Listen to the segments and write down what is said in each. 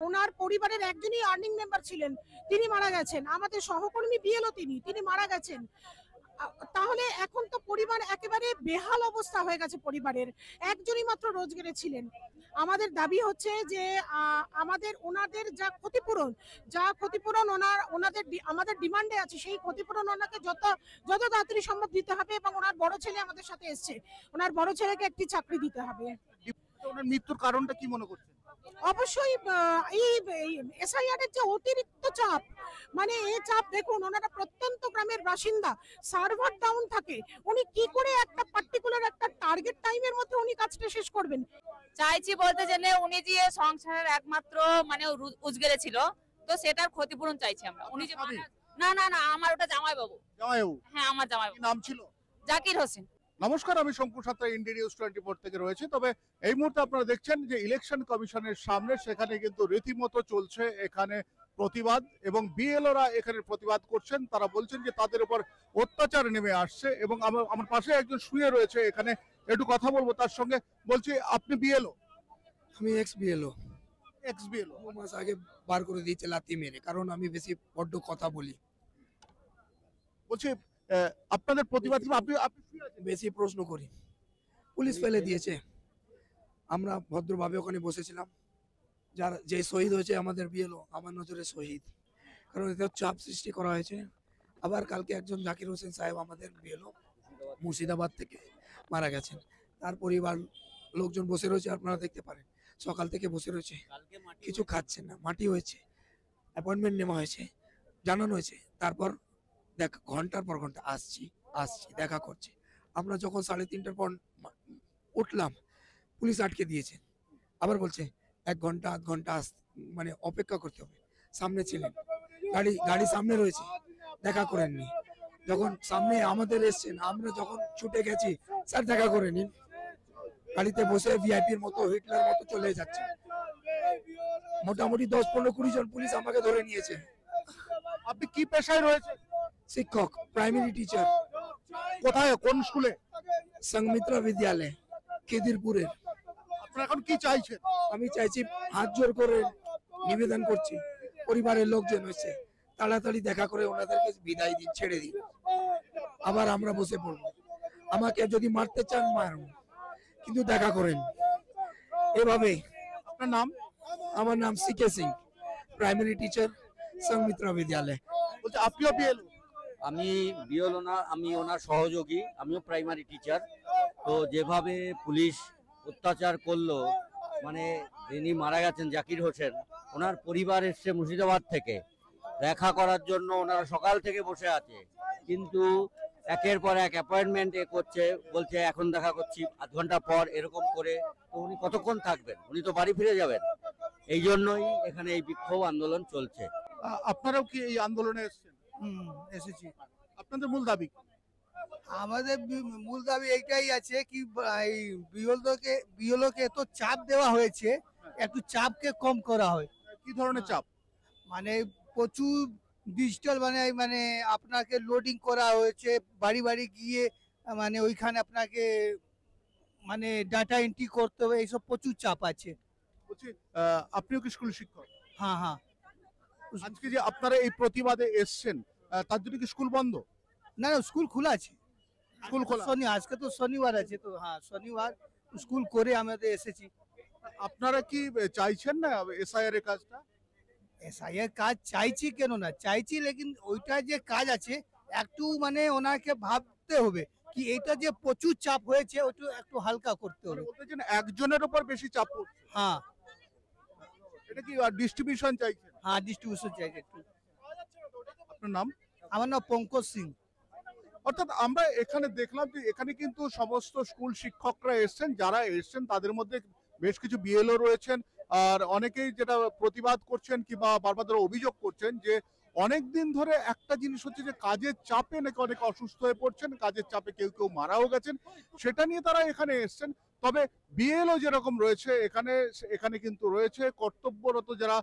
ওনার পরিবারের একজনই earning member ছিলেন, তিনি মারা গেছেন। আমাদের সহকর্মী বিএলও তিনি মারা গেছেন। তাহলে এখন তো পরিবার একেবারে বেহাল অবস্থা হয়ে গেছে। পরিবারের একজনই মাত্র রোজগারে ছিলেন। আমাদের দাবি হচ্ছে যে আমাদের ওনাদের যা ক্ষতিপূরণ আমাদের ডিমান্ডে আছে, সেই ক্ষতিপূরণ ওনাকে যত তাড়াতাড়ি সম্ভব দিতে হবে। এবং ওনার বড় ছেলে আমাদের সাথে এসছে, ওনার বড় ছেলেকে একটি চাকরি দিতে হবে। ওনার মৃত্যুর কারণটা কি মনে করছেন? অবশ্যই এই এসআইআর এর যে অতিরিক্ত চাপ, মানে এই চাপ দেখুন, ওনারা প্রত্যন্ত গ্রামের বাসিন্দা, সার্ভার ডাউন থাকে, উনি কি করে একটা পার্টিকুলার একটা টার্গেট টাইমের মধ্যে উনি কাজটা শেষ করবেন? চাইছি বলতে গেলে উনি যে সংসারের একমাত্র মানে উজগেরে ছিল, তো সেটার ক্ষতিপূরণ চাইছি আমরা। উনি যে না না না, আমার ওটা জামাইবাবু। হ্যাঁ, আমার জামাইবাবু। নাম ছিল জাকির হোসেন। নমস্কার, আমি শঙ্কু সাঁতরা, ইন্ডিয়া নিউজ 24 থেকে রয়েছে। তবে এই মুহূর্তে আপনারা দেখছেন যে ইলেকশন কমিশনের সামনে, সেখানে কিন্তু রীতিমতো চলছে এখানে প্রতিবাদ, এবং বিএলওরা এখানে প্রতিবাদ করছেন। তারা বলছেন যে তাদের উপর অত্যাচার নেমে আসছে, এবং আমার পাশে একজন শুয়ে রয়েছে, এখানে একটু কথা বলবো তার সঙ্গে। বলছি, আপনি বিএলও? আমি এক্স বিএলও। এক্স-বিএলও? মাস আগে বার করে দিয়েছে লাথি মেরে, কারণ আমি বেশি বড্ড কথা বলি। বলছি, আপনাদের প্রতিবাদ আপনি বেশি প্রশ্ন করি, পুলিশ ফেলে দিয়েছে। আমরা ভদ্রভাবে ওখানে বসেছিলাম। যে শহীদ হয়েছে আমাদের বিএলও, আমার নজরে শহীদ, কারণ এতে চাপ সৃষ্টি করা হয়েছে। আবার কালকে একজন জাকির হোসেন সাহেব, আমাদের বিএলও, মুর্শিদাবাদ থেকে মারা গেছেন। তার পরিবার লোকজন বসে রয়েছে, আপনারা দেখতে পারেন, সকাল থেকে বসে রয়েছে, কিছু খাচ্ছেন না। মাটি হয়েছে, অ্যাপয়েন্টমেন্ট নেওয়া হয়েছে, জানানো হয়েছে, তারপর ঘন্টার পর ঘন্টা আসছি দেখা করছি। আমরা যখন 3:30টার পর উঠলাম, পুলিশ আটকে দিয়েছে। আবার বলছে 1 ঘন্টা 8 ঘন্টা মানে অপেক্ষা করতে হবে। সামনে ছিলেন, গাড়ি সামনে রয়েছে, দেখা করেননি। যখন সামনে আমাদের এসছেন, আমরা যখন ছুটে গেছি, স্যার দেখা করে নিন। গাড়িতে বসে ভিআইপির মতো, হিটলার মতো চলে যাচ্ছে। মোটামুটি 10-15-20 জন পুলিশ আমাকে ধরে নিয়েছে। আপনি কি পেশায় রয়েছে? শিক্ষক, প্রাইমারি টিচার। কোথায়, কোন স্কুলে? সংমিত্রা বিদ্যালয়, খিদিরপুরের। আপনারা এখন কি চাইছেন? আমি চাইছি, হাত জোর করে নিবেদন করছি, পরিবারের লোকজন হয়েছে, তাড়াতাড়ি দেখা করে ওনাদেরকে বিদায় দিন, ছেড়ে দিন। আবার আমরা বসে পড়বো। আমাকে যদি মারতে চান মারুন, কিন্তু দেখা করেন। এভাবে। আপনার নাম? আমার নাম সিকে সিং, প্রাইমারি টিচার, সংমিত্রা বিদ্যালয়। বলছি, আপনিও বিএলও? আমি বিএলও না, আমি ওনার সহযোগী, আমিও প্রাইমারি টিচার। তো যেভাবে পুলিশ অত্যাচার করলো, মানে যিনি মারা গেছেন জাকির হোসেন, ওনার পরিবার এসছে মুর্শিদাবাদ থেকে দেখা করার জন্য। ওনারা সকাল থেকে বসে আছে, কিন্তু একের পর এক অ্যাপয়েন্টমেন্ট করছে, বলছে এখন দেখা করছি 8 ঘন্টা পর, এরকম করে। তো উনি কতক্ষণ থাকবেন? উনি তো বাড়ি ফিরে যাবেন। এই জন্যই এখানে এই বিক্ষোভ আন্দোলন চলছে। আপনারাও কি এই আন্দোলনে এসেছেন? এসেছি। আপনাদের মূল দাবি? আমাদের মূল দাবি এইটাই আছে কি, বিএলওকে এত চাপ দেওয়া হয়েছে, একটু চাপকে কম করা হয়। কি ধরনের চাপ? মানে প্রচুর ডিজিটাল, মানে আপনাকে লোডিং করা হয়েছে, বাড়ি বাড়ি গিয়ে মানে ওইখানে আপনাকে মানে ডাটা এন্ট্রি করতে হবে, এইসব প্রচুর চাপ আছে। বলছি, আপনিও কি স্কুল শিক্ষক? হ্যাঁ হ্যাঁ। আজকে যে আপনারা এই প্রতিবাদে এসছেন, তার জন্য কি স্কুল বন্ধ? না না, স্কুল খোলা আছে। স্কুল খোলা? আজকে তো শনিবার আছে, তো হ্যাঁ, শনিবার স্কুল করে আমাদের এসেছি। আপনারা কি চাইছেন না এসআইআর এর কাজটা? এসআইআর কাজ চাইছি, কেন না চাইছি, লেকিন ওইটা যে কাজ আছে, একটু মানে ওনাকে ভাবতে হবে কি এটা যে প্রচুর চাপ হয়েছে, ওটা একটু হালকা করতে হবে। বলতেছেন একজনের উপর বেশি চাপ পড়ছে? হ্যাঁ। এটা কি ডিস্ট্রিবিউশন চাইছেন? হ্যাঁ, ডিস্ট্রিবিউশন চাইছে একটু। আপনার নাম? আমার নাম পঙ্কজ সিং। অর্থাৎ আমরা এখানে দেখলাম যে এখানে কিন্তু সমস্ত স্কুল শিক্ষকরা এসছেন। যারা এসছেন তাদের মধ্যে বেশ কিছু বিএলও রয়েছেন, আর অনেকেই যেটা প্রতিবাদ করছেন কিংবা বারবার অভিযোগ করছেন যে অনেক দিন ধরে একটা জিনিস হচ্ছে যে কাজের চাপে নাকি অনেকে অসুস্থ হয়ে পড়ছেন, কাজের চাপে কেউ কেউ মারাও গেছেন, সেটা নিয়ে তারা এখানে এসছেন। তবে বিএলও যেরকম রয়েছে এখানে কিন্তু রয়েছে কর্তব্যরত যারা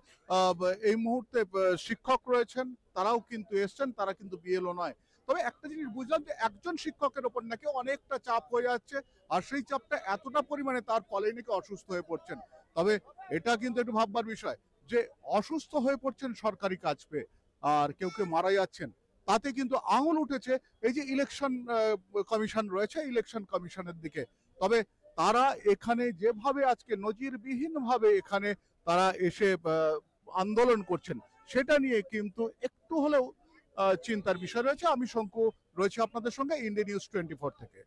এই মুহূর্তে শিক্ষক রয়েছেন, তারাও কিন্তু এসছেন, তারা কিন্তু বিএলও নয়। তবে একটা জিনিস বুঝলাম যে একজন শিক্ষকের ওপর নাকি অনেকটা চাপ হয়ে যাচ্ছে, আর সেই চাপটা এতটা পরিমাণে তার ফলে নাকি অসুস্থ হয়ে পড়ছেন। তবে এটা কিন্তু একটু ভাববার বিষয়। যে অসুস্থ হয়ে পড়ছেন সরকারি কাজ পেয়ে, আর কেউ কেউ মারা যাচ্ছেন, তাতে কিন্তু আঙুল উঠেছে এই যে ইলেকশন কমিশন রয়েছে, ইলেকশন কমিশনের দিকে। তবে তারা এখানে যেভাবে আজকে নজিরবিহীনভাবে এখানে তারা এসে আন্দোলন করছেন, সেটা নিয়ে কিন্তু একটু হলেও চিন্তার বিষয় রয়েছে। আমি শঙ্কু রয়েছে আপনাদের সঙ্গে, ইন্ডিয়া নিউজ 24 থেকে।